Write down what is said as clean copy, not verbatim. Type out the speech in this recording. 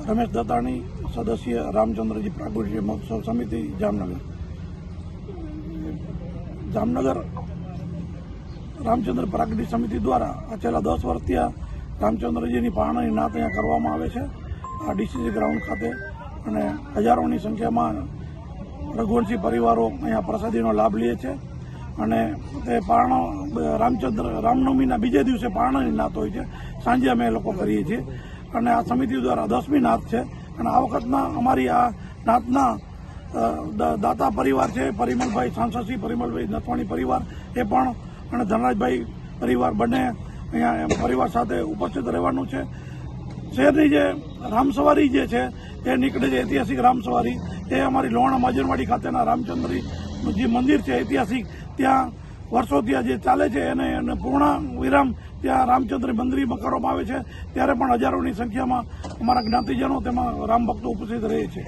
રમેશ દત્તાણી, સદસ્ય રામચંદ્રજી પ્રાગટ્ય મહોત્સવ સમિતિ, જામનગર. જામનગર રામચંદ્ર પ્રાગટ્ય સમિતિ દ્વારા આ છેલ્લા 10 વર્ષથી રામચંદ્રજીની પારણાની નાત અહીંયા કરવામાં આવે છે, આ ડીસીસી ગ્રાઉન્ડ ખાતે, અને હજારોની સંખ્યામાં રઘુવંશી પરિવારો અહીંયા પ્રસાદીનો લાભ લે છે. અને તે રામનવમીના બીજે દિવસે પારણાની નાત હોય છે, સાંજે અમે લોકો કરીએ છીએ. અને આ સમિતિ દ્વારા 10મી નાત છે. અને આ વખતના અમારી આ નાતના દાતા પરિવાર છે, પરિમલભાઈ સાંસદસિંહ, પરિમલભાઈ નથવાણી પરિવાર એ પણ, અને ધનરાજભાઈ પરિવાર બંને અહીંયા પરિવાર સાથે ઉપસ્થિત રહેવાનું છે. શહેરની જે રામસવારી જે છે એ નીકળે છે, ઐતિહાસિક રામસવારી, એ અમારી લોહાણા માજરવાડી ખાતેના રામચંદ્રી જે મંદિર છે ઐતિહાસિક, ત્યાં વર્ષોથી જે ચાલે છે એને પૂર્ણ વિરામ ત્યાં રામચંદ્ર મંદિરમાં કરવામાં આવે છે. ત્યારે પણ હજારોની સંખ્યામાં અમારા જ્ઞાતિજનો તેમાં રામ ભક્તો ઉપસ્થિત રહે છે.